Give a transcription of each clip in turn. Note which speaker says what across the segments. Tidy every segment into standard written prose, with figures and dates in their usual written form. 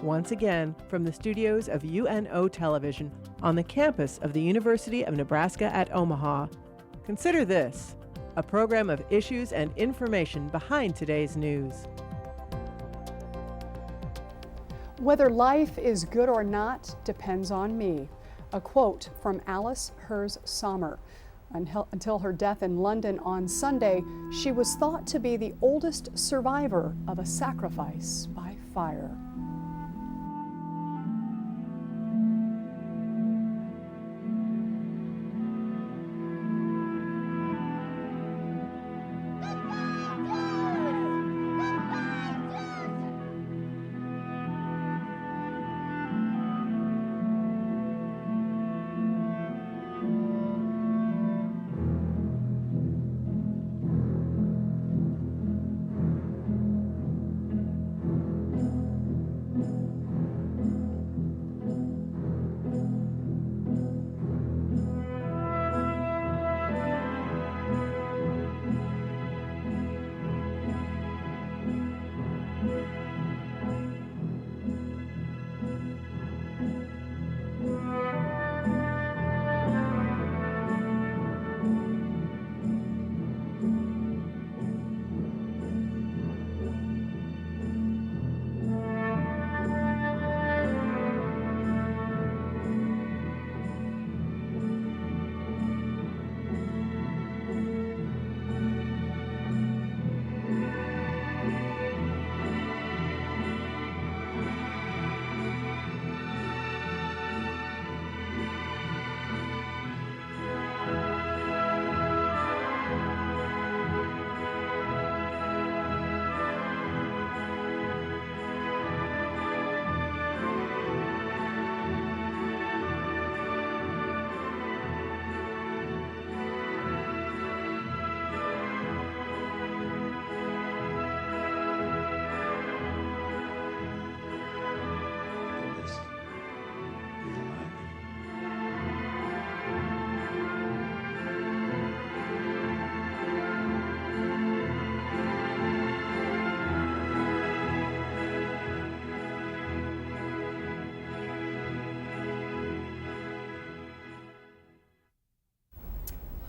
Speaker 1: once again from the studios of UNO Television on the campus of the University of Nebraska at Omaha. Consider this, a program of issues and information behind today's news.
Speaker 2: Whether life is good or not depends on me. A quote from Alice Hers Sommer. Until her death in London on Sunday, she was thought to be the oldest survivor of a sacrifice by fire.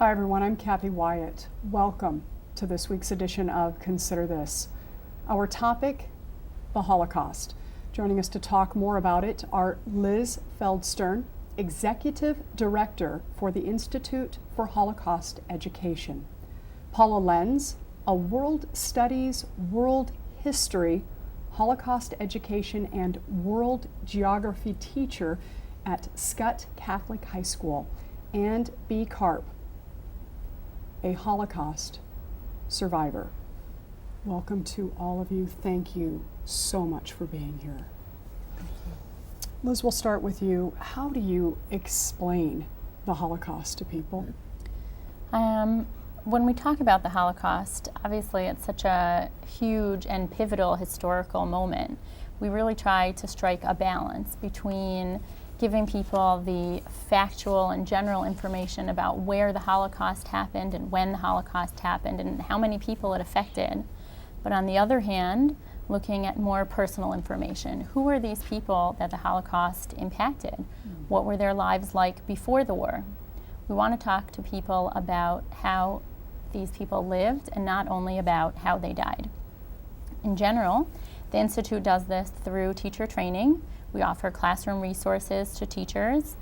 Speaker 2: Hi everyone, I'm Kathy Wyatt. Welcome to this week's edition of Consider This. Our topic, the Holocaust. Joining us to talk more about it are Liz Feldstern, Executive Director for the Institute for Holocaust Education; Paula Lenz, a World Studies, World History, Holocaust Education, and World Geography teacher at Skutt Catholic High School; and B. Karp, a Holocaust survivor. Welcome to all of you. Thank you so much for being here. Liz, we'll start with you. How do you explain the Holocaust to people?
Speaker 3: When we talk about the Holocaust, obviously it's such a huge and pivotal historical moment. We really try to strike a balance between giving people the factual and general information about where the Holocaust happened and when the Holocaust happened and how many people it affected. But on the other hand, looking at more personal information. Who were these people that the Holocaust impacted? What were their lives like before the war? We want to talk to people about how these people lived and not only about how they died. In general, the Institute does this through teacher training. We offer classroom resources to teachers.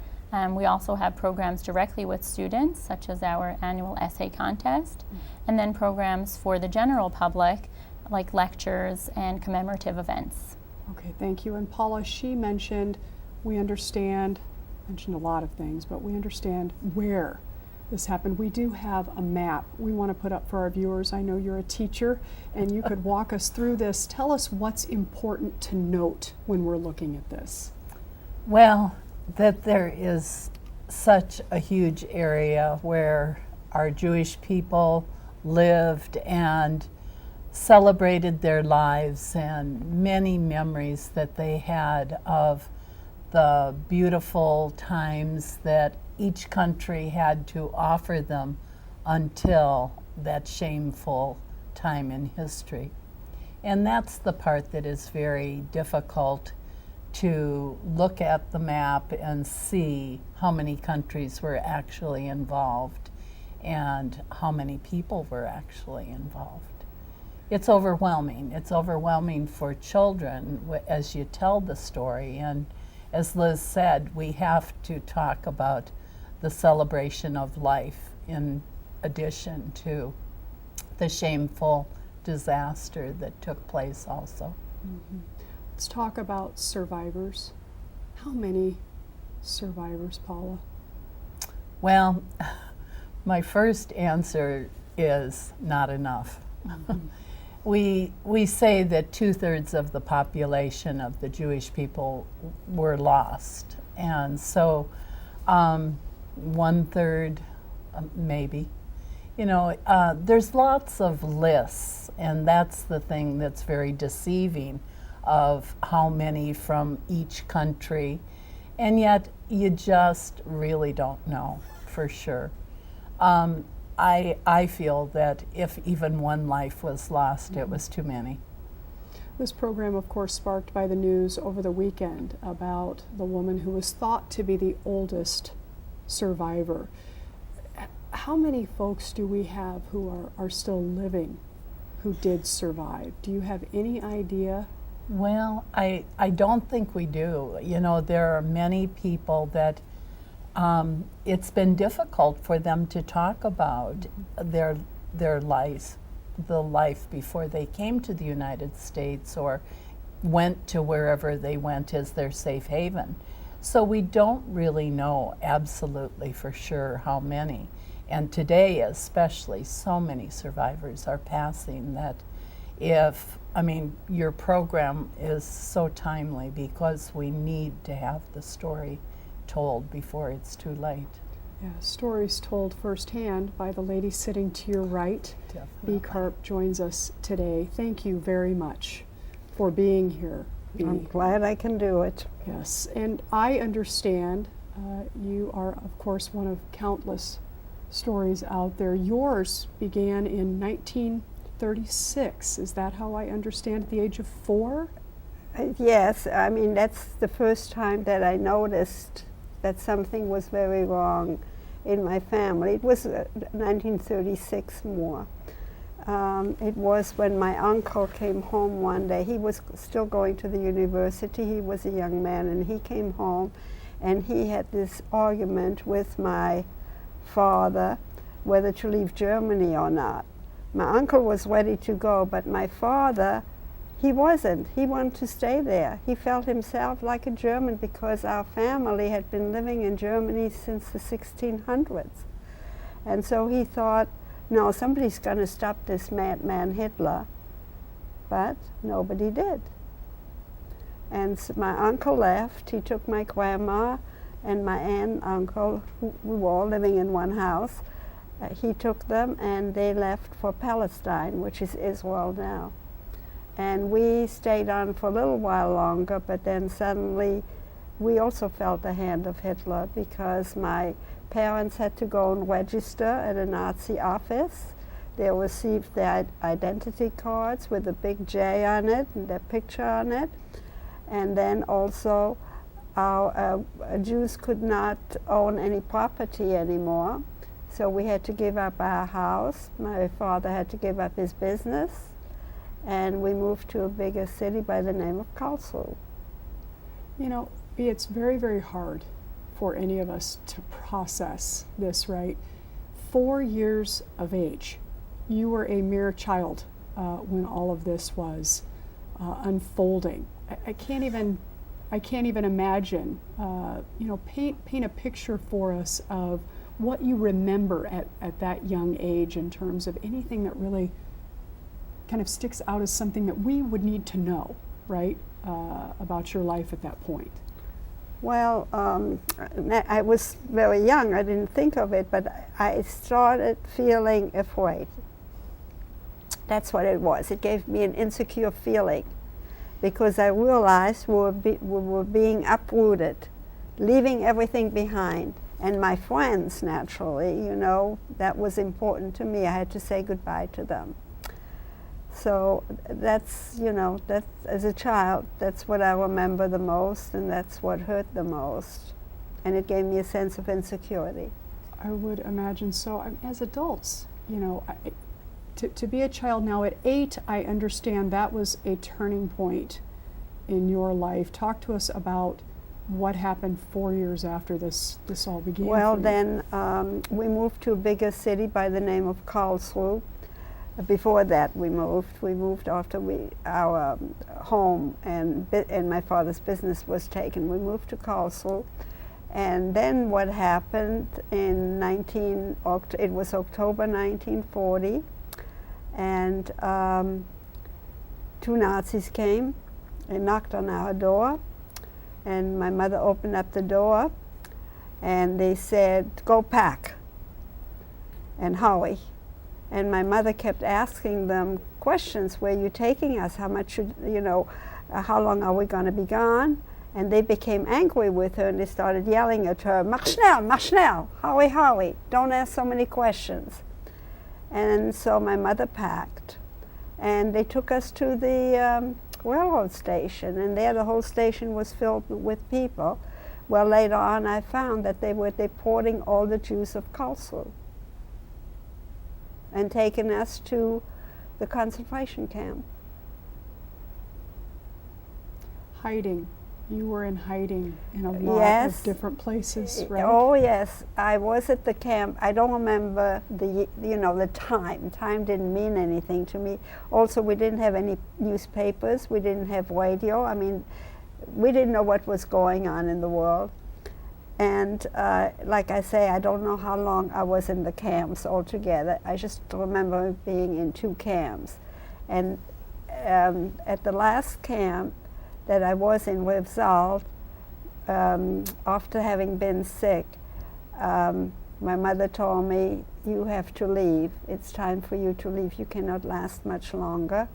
Speaker 3: We also have programs directly with students, such as our annual essay contest, and then programs for the general public, like lectures and commemorative events.
Speaker 2: Okay, thank you. And Paula, she mentioned a lot of things, but we understand where this happened. We do have a map we want to put up for our viewers. I know you're a teacher and you could walk us through this. Tell us what's important to note when we're looking at this.
Speaker 4: Well, that there is such a huge area where our Jewish people lived and celebrated their lives, and many memories that they had of the beautiful times that each country had to offer them until that shameful time in history. And that's the part that is very difficult to look at the map and see how many countries were actually involved and how many people were actually involved. It's overwhelming. It's overwhelming for children as you tell the story. And as Liz said, we have to talk about the celebration of life in addition to the shameful disaster that took place also.
Speaker 2: Mm-hmm. Let's talk about survivors. How many survivors, Paula?
Speaker 4: Well, my first answer is not enough.
Speaker 2: Mm-hmm.
Speaker 4: We say that 2/3 of the population of the Jewish people were lost, and so 1/3 maybe. You know, there's lots of lists, and that's the thing that's very deceiving of how many from each country, and yet you just really don't know for sure. I feel that if even one life was lost, it was too many.
Speaker 2: This program, of course, sparked by the news over the weekend about the woman who was thought to be the oldest survivor. How many folks do we have who are still living who did survive? Do you have any idea?
Speaker 4: Well, I don't think we do. You know, there are many people that it's been difficult for them to talk about their lives, the life before they came to the United States or went to wherever they went as their safe haven. So we don't really know absolutely for sure how many. And today especially, so many survivors are passing that your program is so timely because we need to have the story told before it's too late.
Speaker 2: Yeah, stories told firsthand by the lady sitting to your right.
Speaker 4: Definitely.
Speaker 2: B. Carp joins us today. Thank you very much for being here, B.
Speaker 5: I'm glad I can do it.
Speaker 2: Yes, and I understand you are, of course, one of countless stories out there. Yours began in 1936. Is that how I understand, at the age of 4?
Speaker 5: Yes, I mean, that's the first time that I noticed that something was very wrong in my family. It was 1936 more. It was when my uncle came home one day. He was still going to the university. He was a young man, and he came home, and he had this argument with my father whether to leave Germany or not. My uncle was ready to go, but my father, he wasn't. He wanted to stay there. He felt himself like a German because our family had been living in Germany since the 1600s. And so he thought, no, somebody's going to stop this madman Hitler. But nobody did. And so my uncle left. He took my grandma and my aunt and uncle, who we were all living in one house. He took them and they left for Palestine, which is Israel now. And we stayed on for a little while longer, but then suddenly we also felt the hand of Hitler because my parents had to go and register at a Nazi office. They received their identity cards with a big J on it and their picture on it. And then also our Jews could not own any property anymore. So we had to give up our house. My father had to give up his business. And we moved to a bigger city by the name of Karlsruhe.
Speaker 2: You know, it's very, very hard for any of us to process this, right? 4 years of age. You were a mere child when all of this was unfolding. I can't even imagine. Paint a picture for us of what you remember at that young age in terms of anything that really kind of sticks out as something that we would need to know, right, about your life at that point.
Speaker 5: Well, I was very young. I didn't think of it, but I started feeling afraid. That's what it was. It gave me an insecure feeling because I realized we were being uprooted, leaving everything behind. And my friends, naturally, that was important to me. I had to say goodbye to them. So that's, that as a child, that's what I remember the most, and that's what hurt the most. And it gave me a sense of insecurity.
Speaker 2: I would imagine so. As adults, to be a child now at 8, I understand that was a turning point in your life. Talk to us about what happened 4 years after this all began.
Speaker 5: Well,
Speaker 2: for you.
Speaker 5: then we moved to a bigger city by the name of Karlsruhe. Before that, we moved after our home and my father's business was taken. We moved to Karlsruhe, and then what happened in it was October 1940, and 2 Nazis came and knocked on our door, and my mother opened up the door, and they said, "Go pack and hurry." And my mother kept asking them questions. Where are you taking us? How much how long are we going to be gone? And they became angry with her, and they started yelling at her, "Mach schnell, hurry, hurry, don't ask so many questions." And so my mother packed, and they took us to the railroad station, and there the whole station was filled with people. Well, later on I found that they were deporting all the Jews of Karlsruhe and taking us to the concentration camp.
Speaker 2: Hiding. You were in hiding in a lot
Speaker 5: Yes.
Speaker 2: of different places, right?
Speaker 5: Oh yes, I was at the camp. I don't remember the time. Time didn't mean anything to me. Also, we didn't have any newspapers. We didn't have radio. I mean, we didn't know what was going on in the world. And like I say, I don't know how long I was in the camps altogether. I just remember being in 2 camps. And at the last camp that I was in with Zalt, after having been sick, my mother told me, "You have to leave. It's time for you to leave. You cannot last much longer."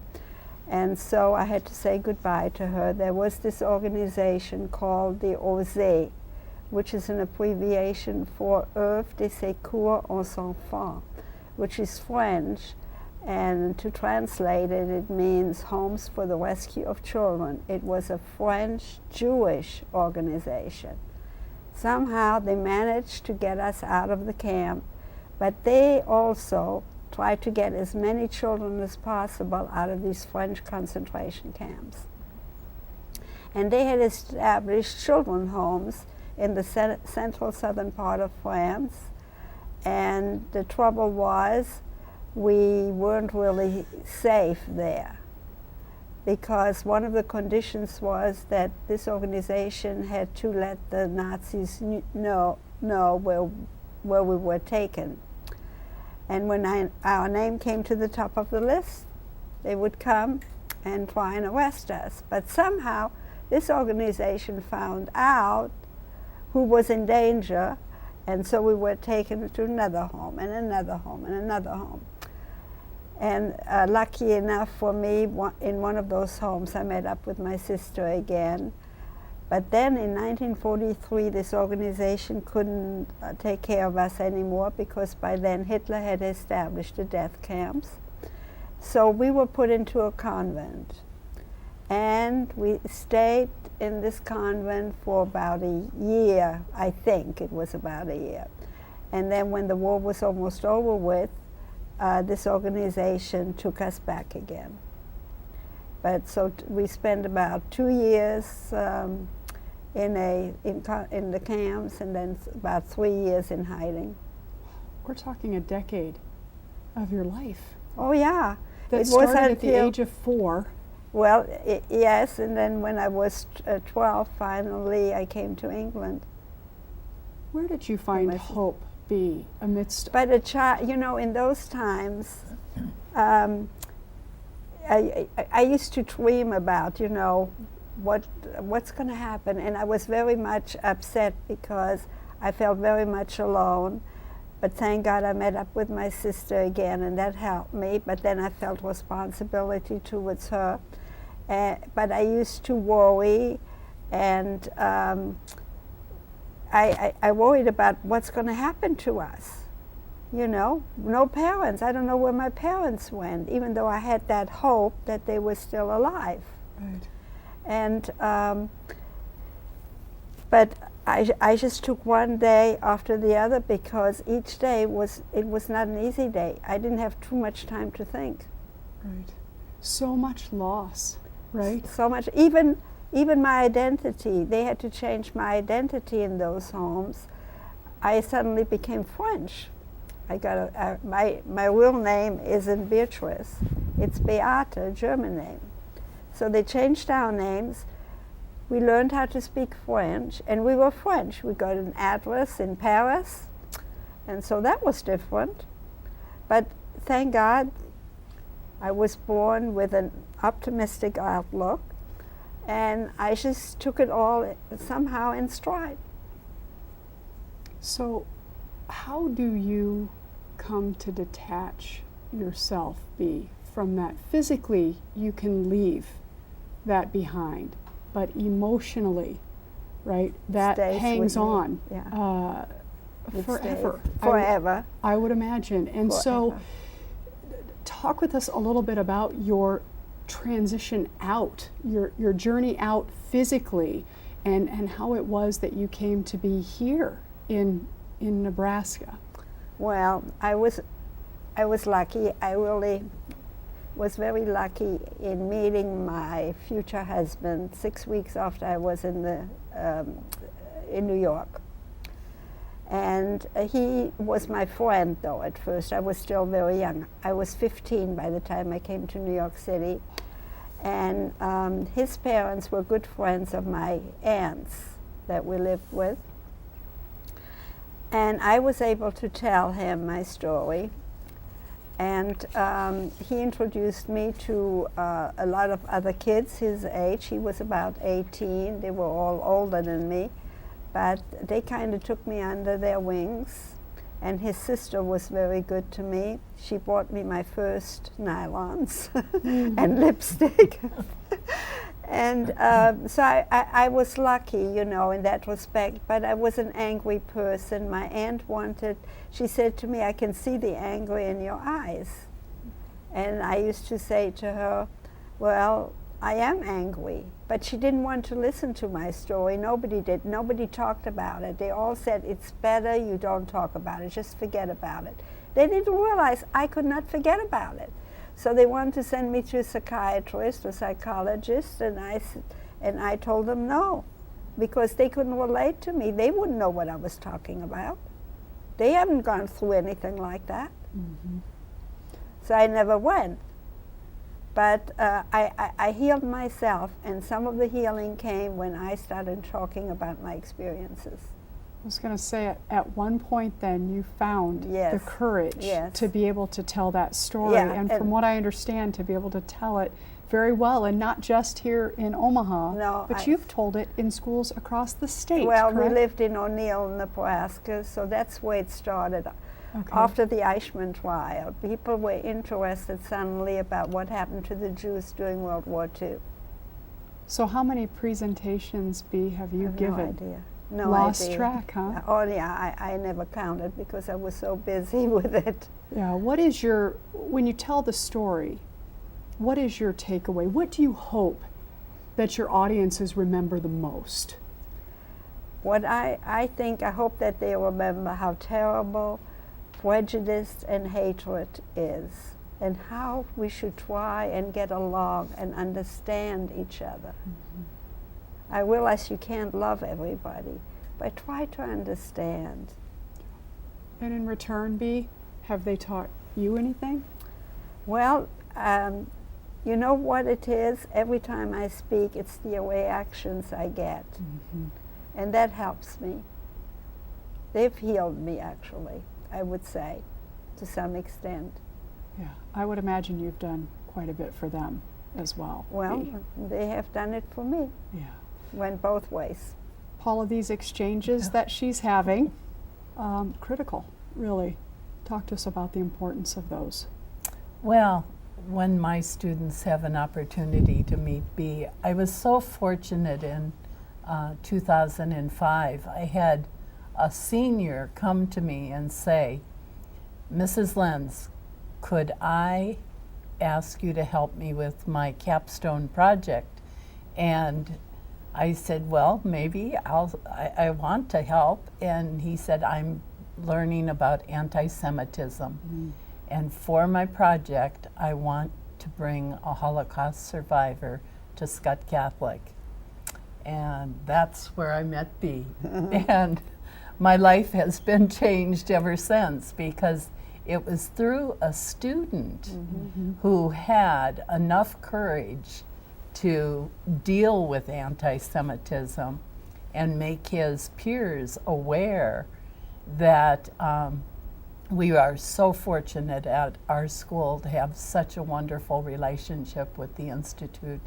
Speaker 5: And so I had to say goodbye to her. There was this organization called the OSE, which is an abbreviation for Œuvre de Secours aux Enfants, which is French, and to translate it, it means Homes for the Rescue of Children. It was a French Jewish organization. Somehow they managed to get us out of the camp, but they also tried to get as many children as possible out of these French concentration camps. And they had established children's homes in the central southern part of France, and the trouble was we weren't really safe there, because one of the conditions was that this organization had to let the Nazis know where we were taken. And when our name came to the top of the list, they would come and try and arrest us. But somehow this organization found out who was in danger, and so we were taken to another home and another home and another home. And lucky enough for me, in one of those homes I met up with my sister again. But then in 1943 this organization couldn't take care of us anymore, because by then Hitler had established the death camps. So we were put into a convent, and we stayed in this convent for about a year. I think it was about a year. And then when the war was almost over with, this organization took us back again. But so we spent about 2 years in the camps, and then about 3 years in hiding.
Speaker 2: We're talking a decade of your life.
Speaker 5: Oh yeah.
Speaker 2: That
Speaker 5: It was
Speaker 2: started at the
Speaker 5: until-
Speaker 2: age of 4.
Speaker 5: Well, yes, and then when I was 12, finally I came to England.
Speaker 2: Where did you find
Speaker 5: my-
Speaker 2: hope be amidst?
Speaker 5: But a child, in those times, I used to dream about, what's going to happen, and I was very much upset because I felt very much alone. But thank God I met up with my sister again, and that helped me. But then I felt responsibility towards her. But I used to worry, and I worried about what's going to happen to us. you know, no parents. I don't know where my parents went, even though I had that hope that they were still alive.
Speaker 2: Right.
Speaker 5: And but I just took one day after the other, because each day was not an easy day. I didn't have too much time to think.
Speaker 2: Right. So much loss, right?
Speaker 5: So much, even my identity. They had to change my identity in those homes. I suddenly became French. I got my real name isn't Beatrice. It's Beate, a German name. So they changed our names. We learned how to speak French, and we were French. We got an address in Paris, and so that was different. But thank God, I was born with an optimistic outlook, and I just took it all somehow in stride.
Speaker 2: So how do you come to detach yourself, Bea, from that? Physically, you can leave that behind, but emotionally, right, that
Speaker 5: Stays
Speaker 2: hangs
Speaker 5: with me.
Speaker 2: on
Speaker 5: Yeah. It
Speaker 2: forever.
Speaker 5: stays forever.
Speaker 2: I would imagine. And so
Speaker 5: Forever.
Speaker 2: talk with us a little bit about your transition out, your journey out physically, and how it was that you came to be here in Nebraska.
Speaker 5: Well, I was lucky. I really was very lucky in meeting my future husband 6 weeks after I was in New York. And he was my friend, though, at first. I was still very young. I was 15 by the time I came to New York City. And his parents were good friends of my aunts that we lived with. And I was able to tell him my story. And he introduced me to a lot of other kids his age. He was about 18. They were all older than me. But they kind of took me under their wings. And his sister was very good to me. She bought me my first nylons and lipstick. And so I was lucky, you know, in that respect. But I was an angry person. My aunt she said to me, I can see the anger in your eyes. And I used to say to her, well, I am angry. But she didn't want to listen to my story. Nobody did. Nobody talked about it. They all said, it's better you don't talk about it. Just forget about it. They didn't realize I could not forget about it. So they wanted to send me to a psychiatrist or psychologist, and I told them no, because they couldn't relate to me. They wouldn't know what I was talking about. They haven't gone through anything like that.
Speaker 2: Mm-hmm.
Speaker 5: So I never went. But I healed myself, and some of the healing came when I started talking about my experiences.
Speaker 2: I was going to say, at one point then you found the courage to be able to tell that story, and from what I understand, to be able to tell it very well, and not just here in Omaha, but you've told it in schools across the state.
Speaker 5: Well,
Speaker 2: correct?
Speaker 5: We lived in O'Neill, Nebraska, so that's where it started. Okay. After the Eichmann trial, people were interested suddenly about what happened to the Jews during World War II.
Speaker 2: So how many presentations, Bea, have you given?
Speaker 5: No idea. No
Speaker 2: Lost
Speaker 5: idea.
Speaker 2: track, huh?
Speaker 5: Oh yeah, I never counted because I was so busy with it.
Speaker 2: Yeah, when you tell the story, what is your takeaway? What do you hope that your audiences remember the most?
Speaker 5: What I hope that they remember how terrible prejudice and hatred is, and how we should try and get along and understand each other. Mm-hmm. I realize you can't love everybody, but try to understand.
Speaker 2: And in return, Bea, have they taught you anything?
Speaker 5: Well, you know what it is? Every time I speak, it's the reactions I get. Mm-hmm. And that helps me. They've healed me, actually, I would say, to some extent.
Speaker 2: Yeah, I would imagine you've done quite a bit for them as well.
Speaker 5: Well,
Speaker 2: Bea.
Speaker 5: they have done it for me.
Speaker 2: Yeah.
Speaker 5: Went both ways.
Speaker 2: Paula, these exchanges that she's having, critical, really. Talk to us about the importance of those.
Speaker 4: Well, when my students have an opportunity to meet Bea, I was so fortunate in 2005. I had a senior come to me and say, Mrs. Lenz, could I ask you to help me with my capstone project? And I said, well, maybe I want to help. And he said, I'm learning about anti-Semitism. And for my project, I want to bring a Holocaust survivor to Scott Catholic. And that's where I met Bee. And my life has been changed ever since, because it was through a student who had enough courage to deal with anti-Semitism and make his peers aware that we are so fortunate at our school to have such a wonderful relationship with the Institute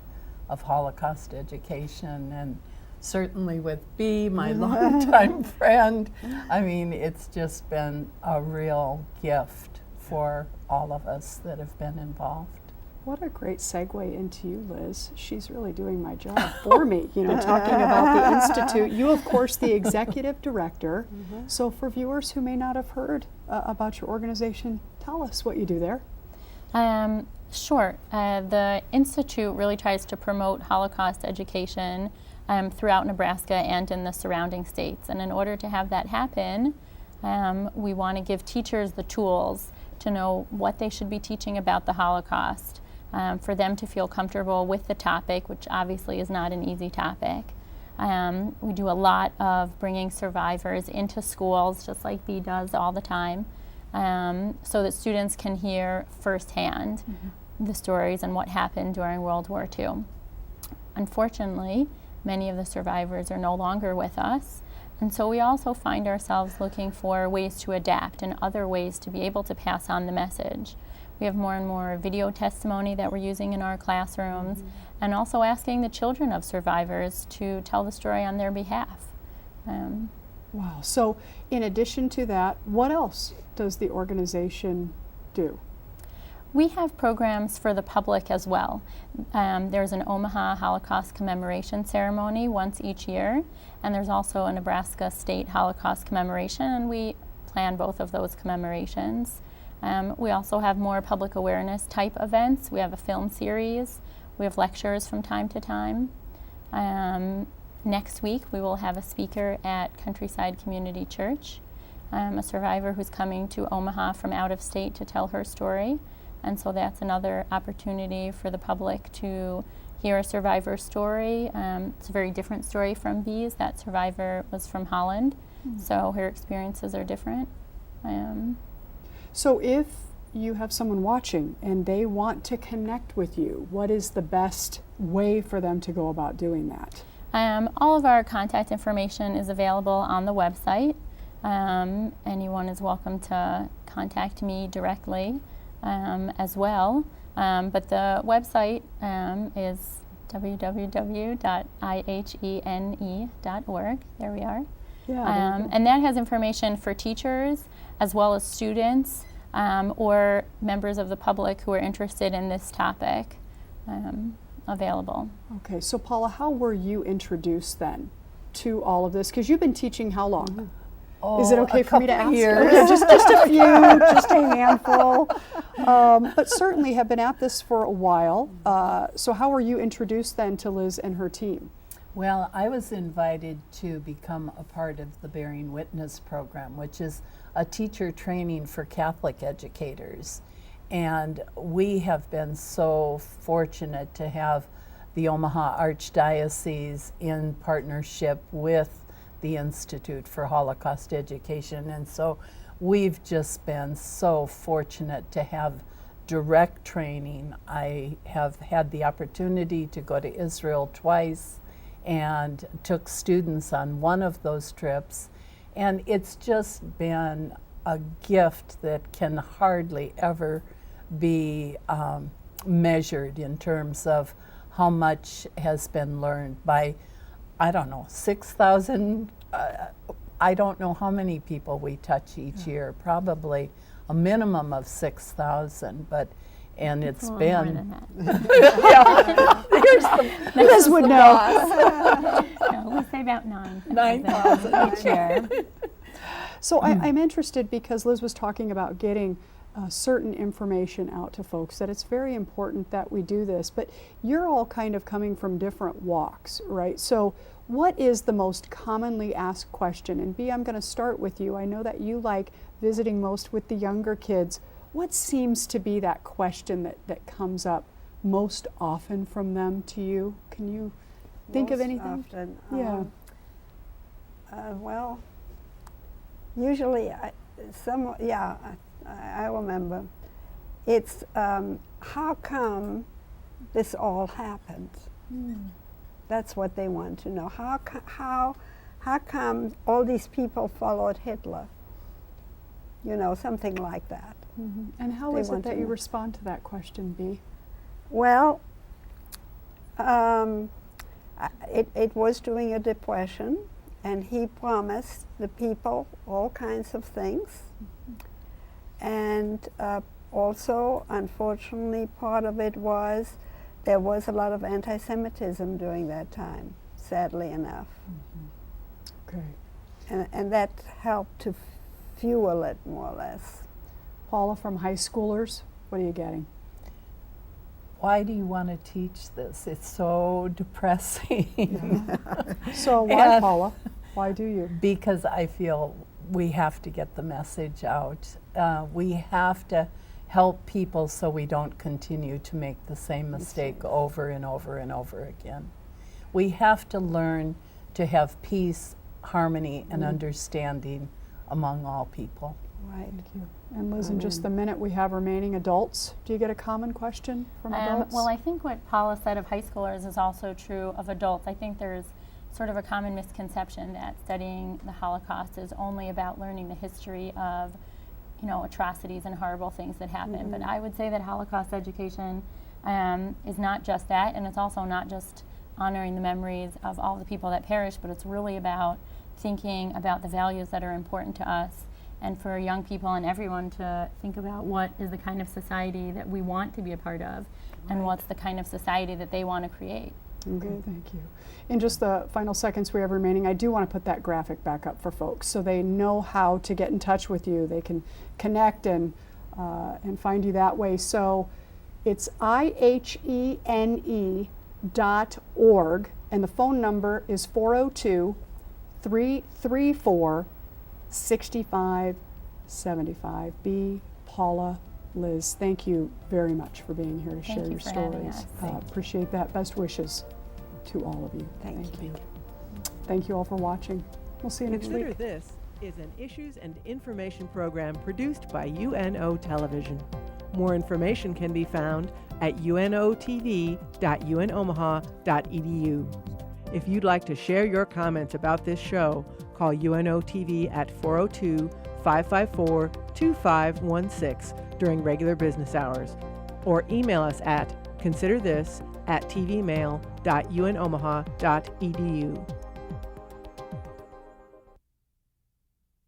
Speaker 4: of Holocaust Education, and certainly with Bee, my longtime friend. I mean, it's just been a real gift for all of us that have been involved.
Speaker 2: What a great segue into you, Liz. She's really doing my job for me, you know, talking about the Institute. You, of course, the executive director. So for viewers who may not have heard about your organization, tell us what you do there.
Speaker 3: Sure. The Institute really tries to promote Holocaust education throughout Nebraska and in the surrounding states. And in order to have that happen, we want to give teachers the tools to know what they should be teaching about the Holocaust, for them to feel comfortable with the topic, which obviously is not an easy topic. We do a lot of bringing survivors into schools, just like Bee does all the time, so that students can hear firsthand the stories and what happened during World War II. Unfortunately, many of the survivors are no longer with us, and so we also find ourselves looking for ways to adapt and other ways to be able to pass on the message. We have more and more video testimony that we're using in our classrooms, and also asking the children of survivors to tell the story on their behalf.
Speaker 2: Wow. So in addition to that, what else does the organization do?
Speaker 3: We have programs for the public as well. There's an Omaha Holocaust commemoration ceremony once each year, and there's also a Nebraska State Holocaust commemoration, and we plan both of those commemorations. We also have more public awareness type events. We have a film series. We have lectures from time to time. Next week we will have a speaker at Countryside Community Church, a survivor who's coming to Omaha from out of state to tell her story. And so that's another opportunity for the public to hear a survivor story. It's a very different story from Bee's. That survivor was from Holland, so her experiences are different.
Speaker 2: So if you have someone watching and they want to connect with you, what is the best way for them to go about doing that?
Speaker 3: All of our contact information is available on the website. Anyone is welcome to contact me directly as well. But the website is www.ihene.org. There we are.
Speaker 2: Yeah,
Speaker 3: and that has information for teachers as well as students or members of the public who are interested in this topic available.
Speaker 2: Okay, so Paula, how were you introduced then to all of this? Because you've been teaching how long? Is it okay for me to ask?
Speaker 4: Years.
Speaker 2: Okay, just a few, just a handful. But certainly have been at this for a while. So how were you introduced then to Liz and her team?
Speaker 4: Well, I was invited to become a part of the Bearing Witness program, which is a teacher training for Catholic educators. And we have been so fortunate to have the Omaha Archdiocese in partnership with the Institute for Holocaust Education. And so we've just been so fortunate to have direct training. I have had the opportunity to go to Israel twice and took students on one of those trips. And it's just been a gift that can hardly ever be measured in terms of how much has been learned by, I don't know, 6,000, I don't know how many people we touch each year, probably a minimum of 6,000, and it's been,
Speaker 2: Liz would know.
Speaker 3: No, we say about 9,000
Speaker 4: 9,000
Speaker 3: each year.
Speaker 2: So I'm interested because Liz was talking about getting certain information out to folks, that it's very important that we do this, but you're all kind of coming from different walks, right? So what is the most commonly asked question? And B, I'm going to start with you. I know that you like visiting most with the younger kids. What seems to be that question that comes up most often from them to you? Can you think of
Speaker 5: Most
Speaker 2: anything?
Speaker 5: Often,
Speaker 2: Yeah.
Speaker 5: well, usually, I remember. It's how come this all happened? That's what they want to know. How come all these people followed Hitler? You know, something like that.
Speaker 2: And how
Speaker 5: They
Speaker 2: is it
Speaker 5: want
Speaker 2: that
Speaker 5: to
Speaker 2: you
Speaker 5: know.
Speaker 2: respond to that question, B?
Speaker 5: Well, it was during a depression, and he promised the people all kinds of things. And also, unfortunately, part of it was there was a lot of anti-Semitism during that time, sadly enough.
Speaker 2: Okay.
Speaker 5: And that helped to fuel it, more or less.
Speaker 2: Paula, from high schoolers, what are you getting?
Speaker 4: Why do you want to teach this? It's so depressing.
Speaker 2: So why,
Speaker 4: And-
Speaker 2: Paula? Why do you?
Speaker 4: Because I feel we have to get the message out. We have to help people so we don't continue to make the same mistake over and over and over again. We have to learn to have peace, harmony, and understanding among all people.
Speaker 5: Right.
Speaker 2: Thank you. And Liz, in just the minute we have remaining, adults, do you get a common question from adults?
Speaker 3: Well, I think what Paula said of high schoolers is also true of adults. I think there's sort of a common misconception that studying the Holocaust is only about learning the history of, you know, atrocities and horrible things that happened. But I would say that Holocaust education is not just that, and it's also not just honoring the memories of all the people that perished, but it's really about thinking about the values that are important to us, and for young people and everyone to think about what is the kind of society that we want to be a part of, and what's the kind of society that they want to create.
Speaker 2: Okay, thank you. In just the final seconds we have remaining, I do want to put that graphic back up for folks so they know how to get in touch with you. They can connect and find you that way. So it's ihene.org, and the phone number is 402-334-6575. B. Paula, Liz, thank you very much for being here to share
Speaker 3: you
Speaker 2: your
Speaker 3: for having
Speaker 2: stories.
Speaker 3: us.
Speaker 2: Appreciate that. Best wishes to all of you.
Speaker 5: Thank you.
Speaker 2: Thank you all for watching. We'll see you next
Speaker 1: Consider
Speaker 2: week.
Speaker 1: This is an issues and information program produced by UNO Television. More information can be found at unotv.unomaha.edu. If you'd like to share your comments about this show, call UNO TV at 402-554-2516 during regular business hours, or email us at considerthis@tvmail.unomaha.edu.